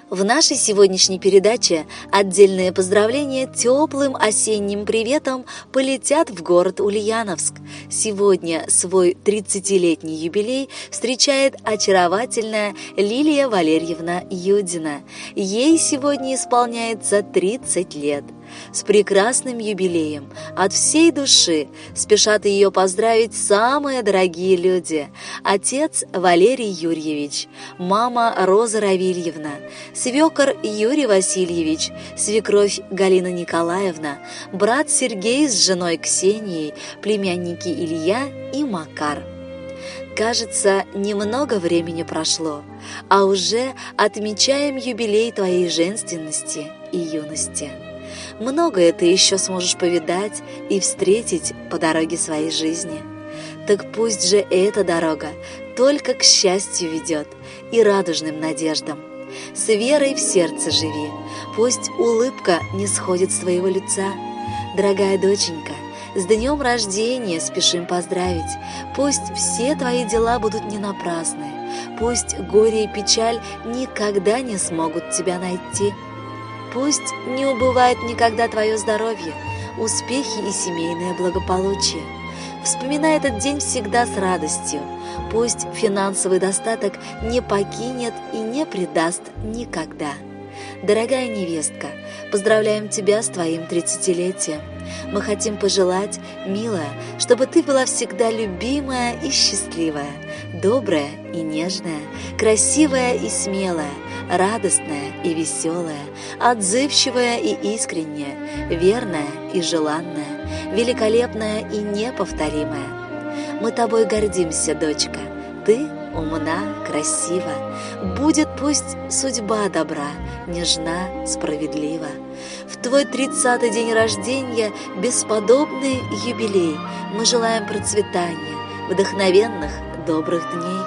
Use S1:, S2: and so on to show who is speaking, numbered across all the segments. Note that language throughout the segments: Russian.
S1: В нашей сегодняшней передаче отдельные поздравления теплым осенним приветом полетят в город Ульяновск. Сегодня свой 30-летний юбилей встречает очаровательная Лилия Валерьевна Юдина. Ей сегодня исполняется 30 лет. С прекрасным юбилеем от всей души спешат ее поздравить самые дорогие люди: отец Валерий Юрьевич, мама Роза Равильевна, свекор Юрий Васильевич, свекровь Галина Николаевна, брат Сергей с женой Ксенией, племянники Илья и Макар. Кажется, немного времени прошло, а уже отмечаем юбилей твоей женственности и юности. Многое ты еще сможешь повидать и встретить по дороге своей жизни. Так пусть же эта дорога только к счастью ведет и радужным надеждам. С верой в сердце живи, пусть улыбка не сходит с твоего лица. Дорогая доченька, с днем рождения спешим поздравить. Пусть все твои дела будут не напрасны, пусть горе и печаль никогда не смогут тебя найти. Пусть не убывает никогда твое здоровье, успехи и семейное благополучие. Вспоминай этот день всегда с радостью. Пусть финансовый достаток не покинет и не предаст никогда. Дорогая невестка, поздравляем тебя с твоим 30-летием. Мы хотим пожелать, милая, чтобы ты была всегда любимая и счастливая, добрая и нежная, красивая и смелая, радостная и веселая, отзывчивая и искренняя, верная и желанная, великолепная и неповторимая. Мы тобой гордимся, дочка. Ты умна, красива. Будет пусть судьба добра, нежна, справедлива. В твой 30-й день рождения, бесподобный юбилей, мы желаем процветания, вдохновенных, добрых дней.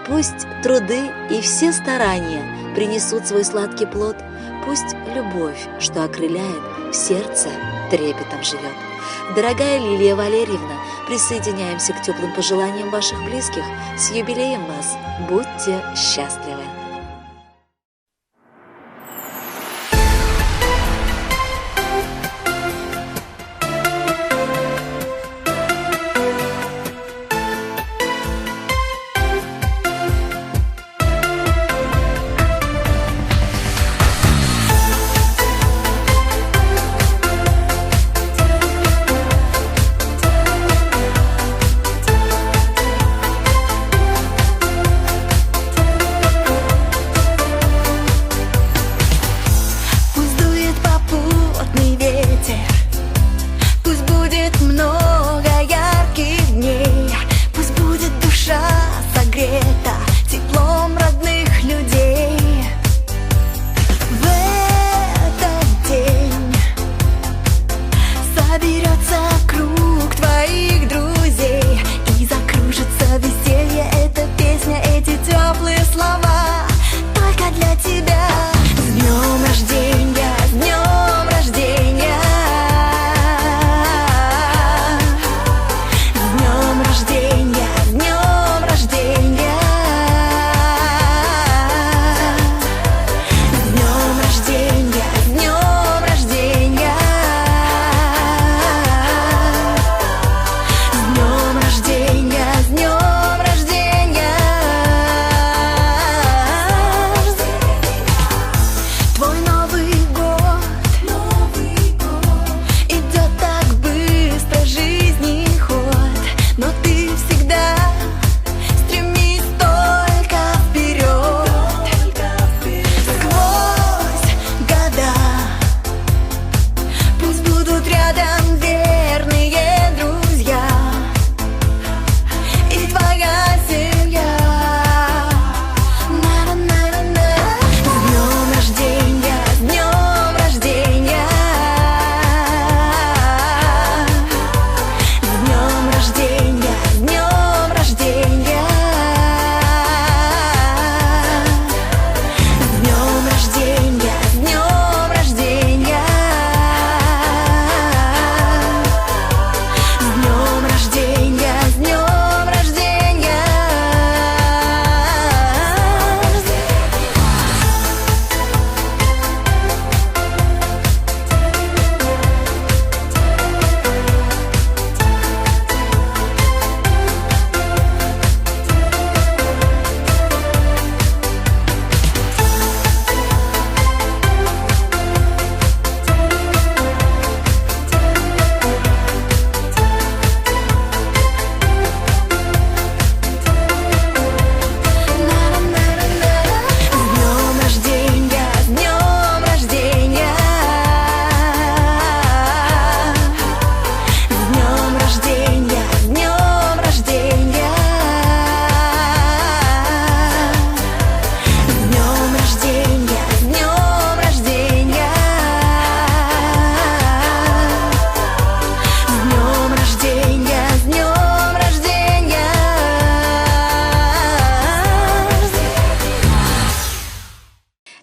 S1: Пусть труды и все старания принесут свой сладкий плод. Пусть любовь, что окрыляет, в сердце трепетом живет. Дорогая Лилия Валерьевна, присоединяемся к теплым пожеланиям ваших близких. С юбилеем вас! Будьте счастливы!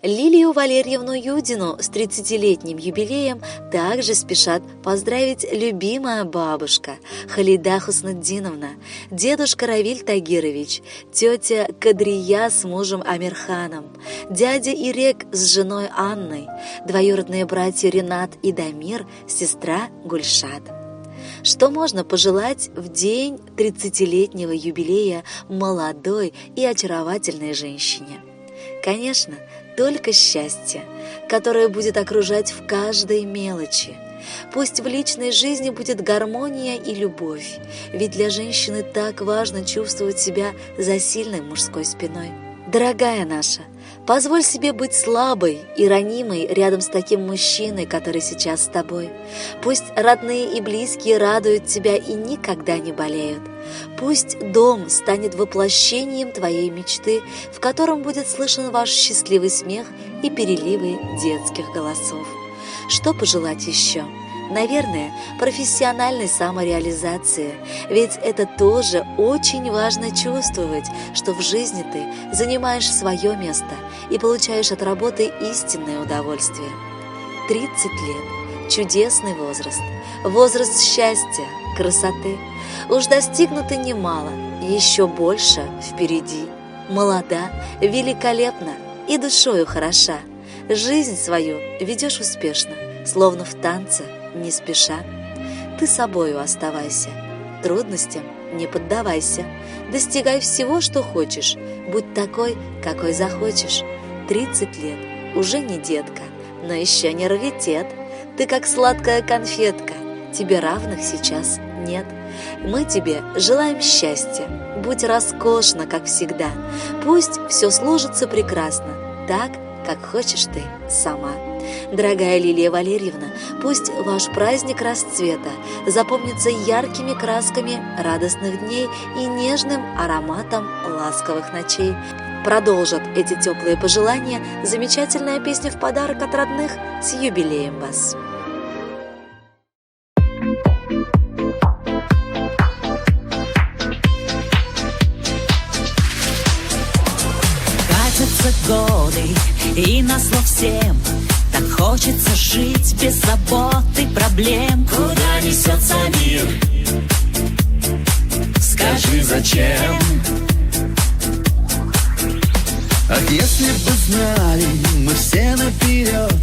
S1: Лилию Валерьевну Юдину с 30-летним юбилеем также спешат поздравить любимая бабушка Халида Хуснутдиновна, дедушка Равиль Тагирович, тетя Кадрия с мужем Амирханом, дядя Ирек с женой Анной, двоюродные братья Ренат и Дамир, сестра Гульшат. Что можно пожелать в день 30-летнего юбилея молодой и очаровательной женщине? Конечно, только счастье, которое будет окружать в каждой мелочи. Пусть в личной жизни будет гармония и любовь, ведь для женщины так важно чувствовать себя за сильной мужской спиной. Дорогая наша, позволь себе быть слабой и ранимой рядом с таким мужчиной, который сейчас с тобой. Пусть родные и близкие радуют тебя и никогда не болеют. Пусть дом станет воплощением твоей мечты, в котором будет слышен ваш счастливый смех и переливы детских голосов. Что пожелать еще? Наверное, профессиональной самореализации, ведь это тоже очень важно чувствовать, что в жизни ты занимаешь свое место и получаешь от работы истинное удовольствие. 30 лет – чудесный возраст, возраст счастья, красоты. Уж достигнуто немало, еще больше впереди. Молода, великолепна и душою хороша. Жизнь свою ведешь успешно, словно в танце, не спеша. Ты собою оставайся, трудностям не поддавайся, достигай всего, что хочешь, будь такой, какой захочешь. 30 лет, уже не детка, но еще не раритет. Ты как сладкая конфетка, тебе равных сейчас нет. Мы тебе желаем счастья, будь роскошна, как всегда. Пусть все сложится прекрасно, так, как хочешь ты сама. Дорогая Лилия Валерьевна, пусть ваш праздник расцвета запомнится яркими красками радостных дней и нежным ароматом ласковых ночей. Продолжат эти теплые пожелания замечательная песня в подарок от родных с юбилеем вас.
S2: Катятся годы, и назло всем так хочется жить без забот и проблем. Куда несется мир? Скажи, зачем?
S3: Ах, если бы знали мы все наперед,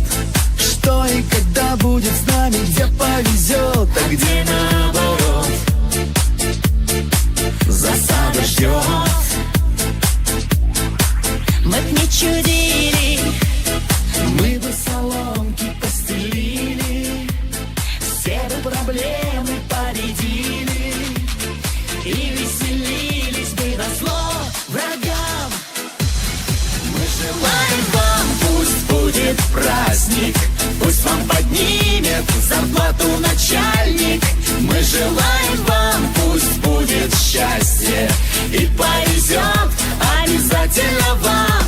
S3: что и когда будет с нами, где повезет, а где наоборот засада ждет.
S2: Мы б не чудили,
S3: мы бы соломки постелили,
S2: все бы проблемы победили и веселились бы назло врагам.
S3: мы желаем вам, пусть будет праздник, пусть вам поднимет зарплату начальник. Мы желаем вам, пусть будет счастье и повезет обязательно вам.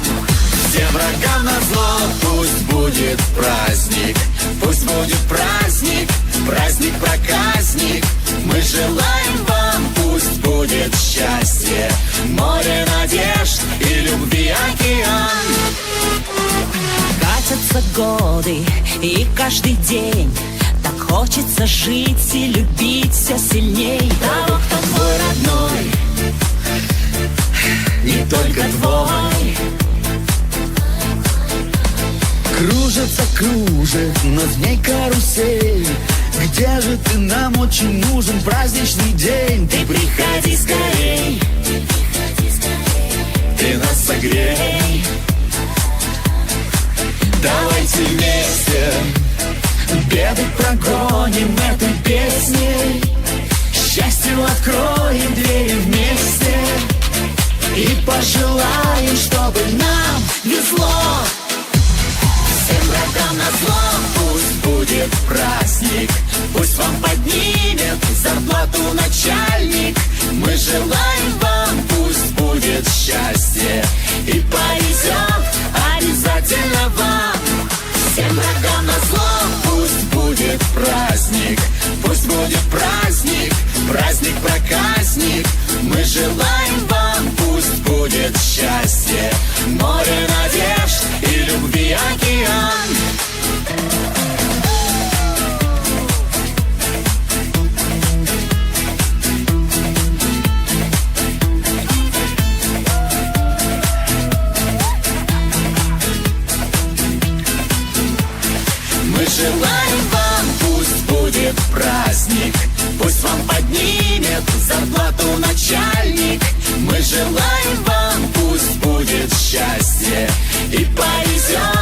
S3: Всем врагам назло, пусть будет праздник, пусть будет праздник, праздник-проказник. Мы желаем вам, пусть будет счастье, море надежд и любви океан.
S2: Катятся годы, и каждый день так хочется жить и любить все сильней того, кто твой родной,
S3: Не только твой. Кружится, кружит над ней карусель. Где же ты, нам очень нужен праздничный день.
S2: ты приходи скорей,
S3: Ты нас согрей. Давайте вместе беды прогоним этой песней. Счастью откроем двери вместе и пожелаем, чтобы нам везло.
S2: всем врагам назло.
S3: Пусть будет праздник, пусть вам поднимет зарплату начальник. Мы желаем вам, пусть будет счастье и повезет обязательно вам.
S2: Всем врагам назло.
S3: Пусть будет праздник, пусть будет праздник, праздник-проказник. Мы желаем вам, пусть будет счастье, море надежд и любви
S2: желаем вам, пусть будет праздник, пусть вам поднимет зарплату начальник. Мы желаем вам, пусть будет счастье и повезет.